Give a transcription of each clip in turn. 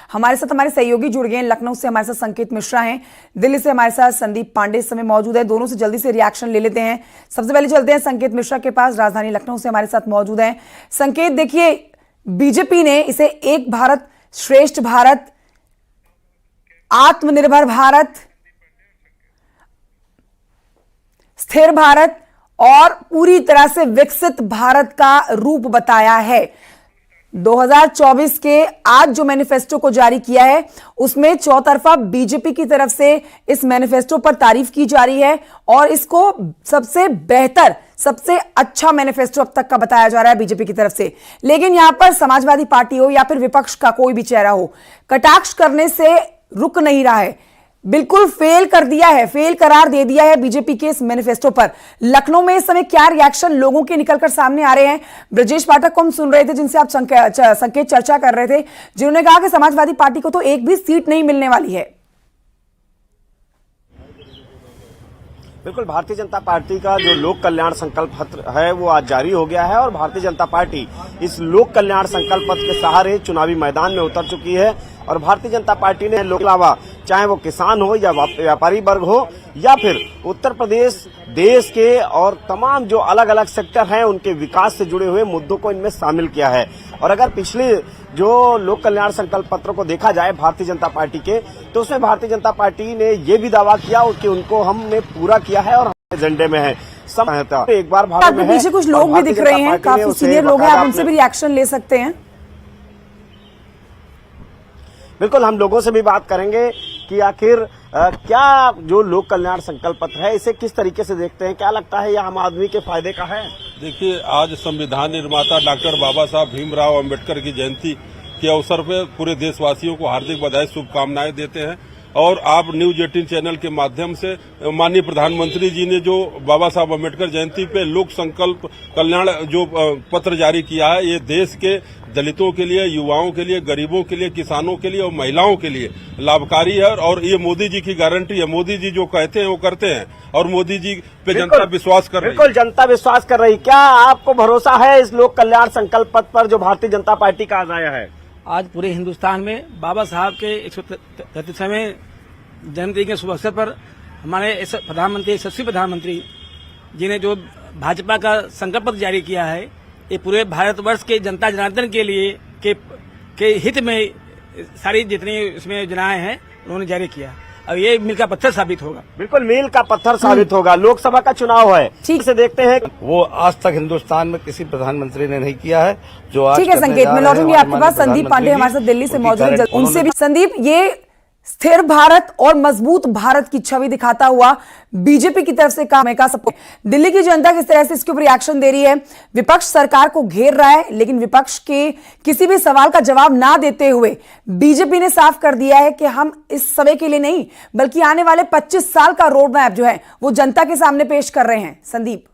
हमारे साथ हमारे सहयोगी जुड़ गए हैं। लखनऊ से हमारे साथ संकेत मिश्रा हैं, दिल्ली से हमारे साथ संदीप पांडे इस समय मौजूद है। दोनों से जल्दी से रिएक्शन ले लेते हैं। सबसे पहले चलते हैं संकेत मिश्रा के पास, राजधानी लखनऊ से हमारे साथ मौजूद है। संकेत, देखिए, बीजेपी ने इसे एक भारत श्रेष्ठ भारत, आत्मनिर्भर भारत, स्थिर भारत और पूरी तरह से विकसित भारत का रूप बताया है। 2024 के आज जो मैनिफेस्टो को जारी किया है उसमें चौतरफा बीजेपी की तरफ से इस मैनिफेस्टो पर तारीफ की जा रही है और इसको सबसे बेहतर, सबसे अच्छा मैनिफेस्टो अब तक का बताया जा रहा है बीजेपी की तरफ से। लेकिन यहां पर समाजवादी पार्टी हो या फिर विपक्ष का कोई भी चेहरा हो, कटाक्ष करने से रुक नहीं रहा है। बिल्कुल फेल कर दिया है, फेल करार दे दिया है बीजेपी के इस मैनिफेस्टो पर। लखनऊ में इस समय क्या रिएक्शन लोगों के निकलकर सामने आ रहे हैं? ब्रजेश पाठक को हम सुन रहे थे, जिनसे आप संकेत चर्चा कर रहे थे, जिन्होंने कहा कि समाजवादी पार्टी को तो एक भी सीट नहीं मिलने वाली है। बिल्कुल, भारतीय जनता पार्टी का जो लोक कल्याण संकल्प पत्र है वो आज जारी हो गया है और भारतीय जनता पार्टी इस लोक कल्याण संकल्प पत्र के सहारे चुनावी मैदान में उतर चुकी है। और भारतीय जनता पार्टी ने लोक अलावा चाहे वो किसान हो या व्यापारी वर्ग हो या फिर उत्तर प्रदेश, देश के और तमाम जो अलग अलग सेक्टर हैं उनके विकास से जुड़े हुए मुद्दों को इनमें शामिल किया है। और अगर पिछले जो लोक कल्याण संकल्प पत्र को देखा जाए भारतीय जनता पार्टी के, तो उसमें भारतीय जनता पार्टी ने ये भी दावा किया कि उनको हमने पूरा किया है और हमारे एजेंडे में है। एक बार भारत में पीछे कुछ लोग भी दिख रहे हैं, काफी सीनियर लोग हैं, आप उनसे भी रिएक्शन ले सकते हैं। बिल्कुल, हम लोगों से भी बात करेंगे कि आखिर क्या जो लोक कल्याण संकल्प पत्र है इसे किस तरीके से देखते हैं, क्या लगता है यह आम आदमी के फायदे का है? देखिए, आज संविधान निर्माता डॉक्टर बाबा साहब भीमराव अंबेडकर की जयंती के अवसर पर पूरे देशवासियों को हार्दिक बधाई, शुभकामनाएं देते हैं। और आप न्यूज 18 चैनल के माध्यम से माननीय प्रधानमंत्री जी ने जो बाबा साहब अम्बेडकर जयंती पे लोक संकल्प कल्याण जो पत्र जारी किया है, ये देश के दलितों के लिए, युवाओं के लिए, गरीबों के लिए, किसानों के लिए और महिलाओं के लिए लाभकारी है। और ये मोदी जी की गारंटी है, मोदी जी जो कहते हैं वो करते हैं और मोदी जी पे जनता विश्वास कर रही है। बिल्कुल, जनता विश्वास कर रही। क्या आपको भरोसा है इस लोक कल्याण संकल्प पत्र पर जो भारतीय जनता पार्टी का आज आया है? आज पूरे हिंदुस्तान में बाबा साहब के 133वें जन्मदिन के शुभ अवसर पर हमारे प्रधानमंत्री, यशस्वी प्रधानमंत्री जी ने जो भाजपा का संकल्प पत्र जारी किया है, ये पूरे भारतवर्ष के जनता जनार्दन के लिए के हित में सारी जितनी इसमें योजनाएं हैं उन्होंने जारी किया। अब ये मील का पत्थर साबित होगा। बिल्कुल, मील का पत्थर साबित होगा। लोकसभा का चुनाव है, ठीक से देखते हैं। वो आज तक हिंदुस्तान में किसी प्रधानमंत्री ने नहीं किया है जो आज। ठीक है संकेत, मैं लौटूंगी आपके पास। संदीप पांडे हमारे साथ दिल्ली से मौजूद, उनसे भी। संदीप, ये स्थिर भारत और मजबूत भारत की छवि दिखाता हुआ बीजेपी की तरफ से काम का सबको, दिल्ली की जनता किस तरह से इसके ऊपर रिएक्शन दे रही है? विपक्ष सरकार को घेर रहा है, लेकिन विपक्ष के किसी भी सवाल का जवाब ना देते हुए बीजेपी ने साफ कर दिया है कि हम इस समय के लिए नहीं बल्कि आने वाले 25 साल का रोड मैप जो है वो जनता के सामने पेश कर रहे हैं। संदीप,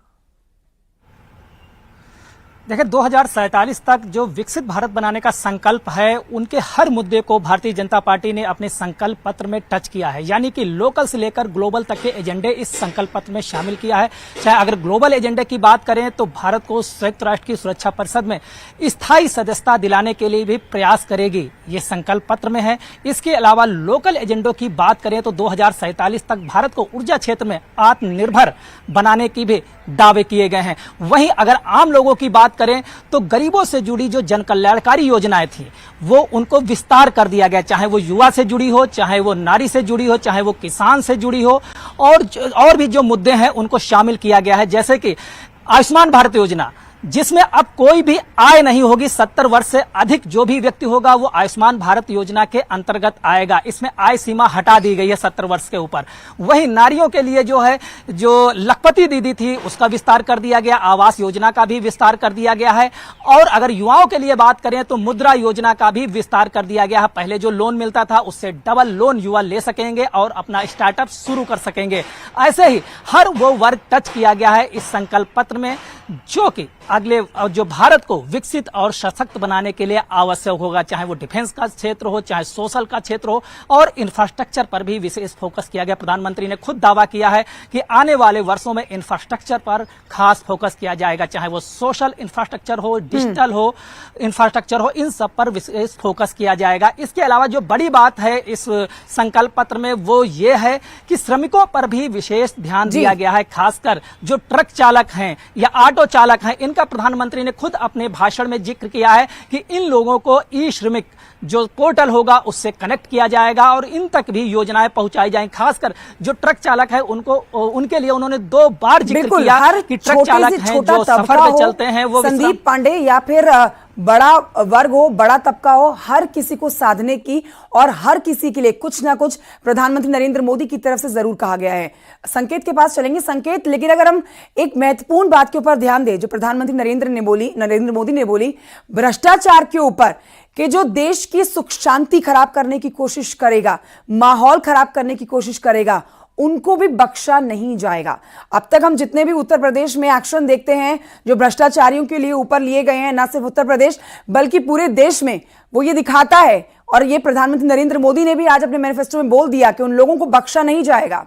देखिए, 2047 तक जो विकसित भारत बनाने का संकल्प है, उनके हर मुद्दे को भारतीय जनता पार्टी ने अपने संकल्प पत्र में टच किया है। यानी कि लोकल से लेकर ग्लोबल तक के एजेंडे इस संकल्प पत्र में शामिल किया है। चाहे अगर ग्लोबल एजेंडे की बात करें तो भारत को संयुक्त राष्ट्र की सुरक्षा परिषद में स्थायी सदस्यता दिलाने के लिए भी प्रयास करेगी, ये संकल्प पत्र में है। इसके अलावा लोकल एजेंडों की बात करें तो 2047 तक भारत को ऊर्जा क्षेत्र में आत्मनिर्भर बनाने की भी दावे किए गए हैं। वहीं अगर आम लोगों की बात करें तो गरीबों से जुड़ी जो जन कल्याणकारी योजनाएं थी वो उनको विस्तार कर दिया गया, चाहे वो युवा से जुड़ी हो, चाहे वो नारी से जुड़ी हो, चाहे वो किसान से जुड़ी हो, और भी जो मुद्दे हैं उनको शामिल किया गया है। जैसे कि आयुष्मान भारत योजना, जिसमें अब कोई भी आय नहीं होगी, 70 वर्ष से अधिक जो भी व्यक्ति होगा वो आयुष्मान भारत योजना के अंतर्गत आएगा। इसमें आय सीमा हटा दी गई है 70 वर्ष के ऊपर। वहीं नारियों के लिए जो है, जो लखपति दीदी थी उसका विस्तार कर दिया गया, आवास योजना का भी विस्तार कर दिया गया है। और अगर युवाओं के लिए बात करें तो मुद्रा योजना का भी विस्तार कर दिया गया है। पहले जो लोन मिलता था उससे डबल लोन युवा ले सकेंगे और अपना स्टार्टअप शुरू कर सकेंगे। ऐसे ही हर वो वर्ग टच किया गया है इस संकल्प पत्र में, जो कि अगले जो भारत को विकसित और सशक्त बनाने के लिए आवश्यक होगा, चाहे वो डिफेंस का क्षेत्र हो, चाहे सोशल का क्षेत्र हो, और इंफ्रास्ट्रक्चर पर भी विशेष फोकस किया गया। प्रधानमंत्री ने खुद दावा किया है कि आने वाले वर्षों में इंफ्रास्ट्रक्चर पर खास फोकस किया जाएगा, चाहे वो सोशल इंफ्रास्ट्रक्चर हो, डिजिटल हो, इंफ्रास्ट्रक्चर हो, इन सब पर विशेष फोकस किया जाएगा। इसके अलावा जो बड़ी बात है इस संकल्प पत्र में वो ये है कि श्रमिकों पर भी विशेष ध्यान दिया गया है, खासकर जो ट्रक चालक हैं या ऑटो चालक हैं, इनका प्रधानमंत्री ने खुद अपने भाषण में जिक्र किया है कि इन लोगों को ई श्रमिक जो पोर्टल होगा उससे कनेक्ट किया जाएगा और इन तक भी योजनाएं पहुंचाई जाएंगी। खासकर जो ट्रक चालक है उनको, उनके लिए उन्होंने 2 बार जिक्र किया कि ट्रक चालक हैं जो सफर में चलते हैं वो संदीप पांडे या फिर बड़ा वर्ग हो, बड़ा तबका हो, हर किसी को साधने की और हर किसी के लिए कुछ ना कुछ प्रधानमंत्री नरेंद्र मोदी की तरफ से जरूर कहा गया है। संकेत के पास चलेंगे। संकेत, लेकिन अगर हम एक महत्वपूर्ण बात के ऊपर ध्यान दें जो प्रधानमंत्री नरेंद्र मोदी ने बोली, भ्रष्टाचार के ऊपर, कि जो देश की सुख शांति खराब करने की कोशिश करेगा, माहौल खराब करने की कोशिश करेगा, उनको भी बख्शा नहीं जाएगा। अब तक हम जितने भी उत्तर प्रदेश में एक्शन देखते हैं जो भ्रष्टाचारियों के लिए ऊपर लिए गए हैं, ना सिर्फ उत्तर प्रदेश बल्कि पूरे देश में, वो ये दिखाता है, और ये प्रधानमंत्री नरेंद्र मोदी ने भी आज अपने मैनिफेस्टो में बोल दिया कि उन लोगों को बख्शा नहीं जाएगा।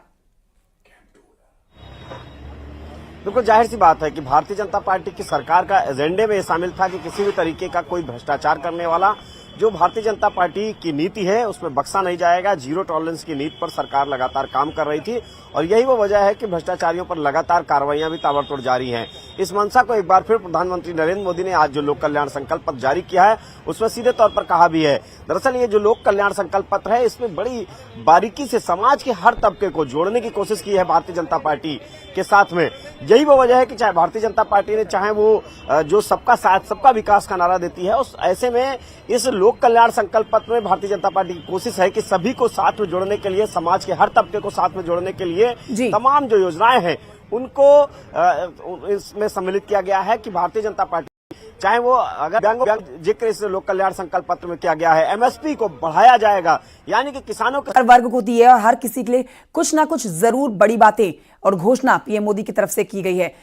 बिल्कुल जाहिर सी बात है कि भारतीय जनता पार्टी की सरकार का एजेंडे में शामिल था कि किसी भी तरीके का कोई भ्रष्टाचार करने वाला, जो भारतीय जनता पार्टी की नीति है उसमें बख्शा नहीं जाएगा। जीरो टॉलरेंस की नीति पर सरकार लगातार काम कर रही थी और यही वो वजह है कि भ्रष्टाचारियों पर लगातार कार्रवाइयां भी ताबड़तोड़ जारी हैं। इस मंशा को एक बार फिर प्रधानमंत्री नरेंद्र मोदी ने आज जो लोक कल्याण संकल्प पत्र जारी किया है उसमें सीधे तौर पर कहा भी है। दरअसल ये जो लोक कल्याण संकल्प पत्र है इसमें बड़ी बारीकी से समाज के हर तबके को जोड़ने की कोशिश की है भारतीय जनता पार्टी के साथ में। यही वो वजह है कि चाहे भारतीय जनता पार्टी ने, चाहे वो जो सबका साथ सबका विकास का नारा देती है, उस ऐसे में इस लोक कल्याण संकल्प पत्र में भारतीय जनता पार्टी की कोशिश है कि सभी को साथ में जोड़ने के लिए, समाज के हर तबके को साथ में जोड़ने के लिए तमाम जो योजनाएं हैं उनको इसमें सम्मिलित किया गया है कि भारतीय जनता पार्टी, चाहे वो अगर जिक्र इस लोक कल्याण संकल्प पत्र में किया गया है, एमएसपी को बढ़ाया जाएगा, यानी कि किसानों के हर वर्ग को दी है और हर किसी के लिए कुछ ना कुछ जरूर बड़ी बातें और घोषणा पीएम मोदी की तरफ से की गई है।